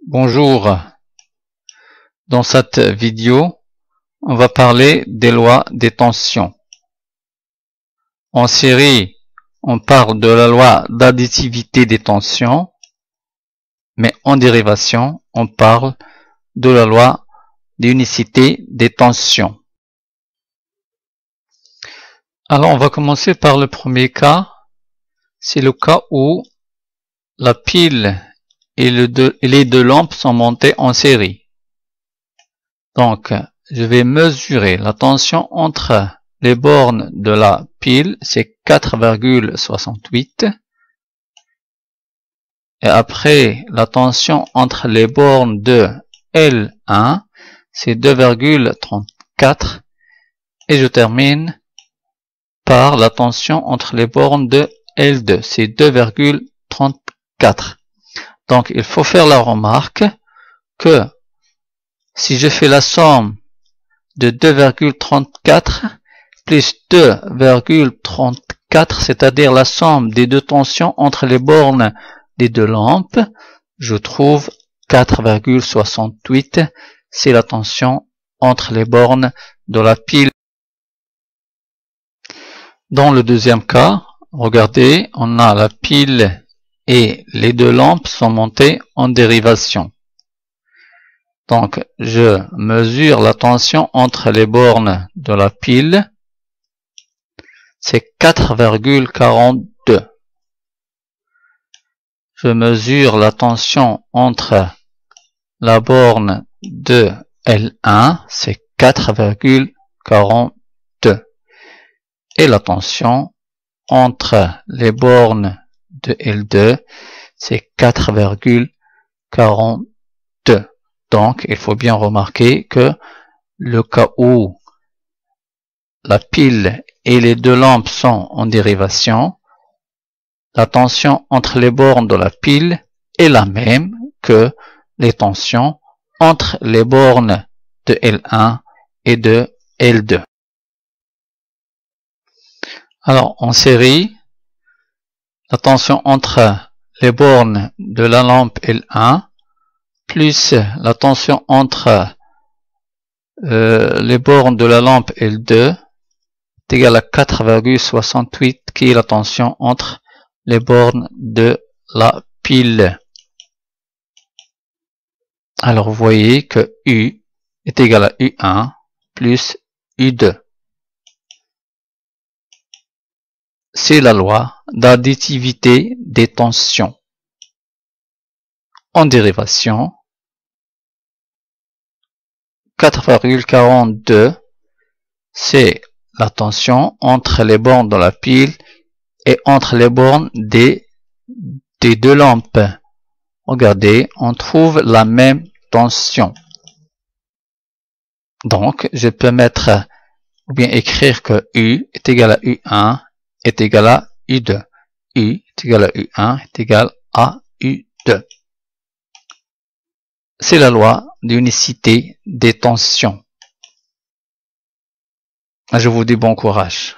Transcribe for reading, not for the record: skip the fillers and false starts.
Bonjour, dans cette vidéo, on va parler des lois des tensions. En série, on parle de la loi d'additivité des tensions, mais en dérivation, on parle de la loi d'unicité des tensions. Alors, on va commencer par le premier cas. C'est le cas où la pile et les deux lampes sont montées en série. Donc, je vais mesurer la tension entre les bornes de la pile, c'est 4,68. Et après, la tension entre les bornes de L1, c'est 2,34. Et je termine par la tension entre les bornes de L2, c'est 2,34. Donc, il faut faire la remarque que si je fais la somme de 2,34 plus 2,34, c'est-à-dire la somme des deux tensions entre les bornes des deux lampes, je trouve 4,68. C'est la tension entre les bornes de la pile. Dans le deuxième cas, regardez, on a la pile et les deux lampes sont montées en dérivation. Donc, je mesure la tension entre les bornes de la pile, c'est 4,42. Je mesure la tension entre la borne de L1, c'est 4,42. Et la tension entre les bornes de L2, c'est 4,42. Donc, il faut bien remarquer que le cas où la pile et les deux lampes sont en dérivation, la tension entre les bornes de la pile est la même que les tensions entre les bornes de L1 et de L2. Alors, en série, la tension entre les bornes de la lampe L1 plus la tension entre les bornes de la lampe L2 est égale à 4,68 qui est la tension entre les bornes de la pile. Alors vous voyez que U est égal à U1 plus U2. C'est la loi d'additivité des tensions. En dérivation, 4,42, c'est la tension entre les bornes de la pile et entre les bornes des deux lampes. Regardez, on trouve la même tension. Donc, je peux mettre ou bien écrire que U est égal à U1 est égal à U2. U est égal à U1 est égal à U2. C'est la loi d'unicité des tensions. Je vous dis bon courage.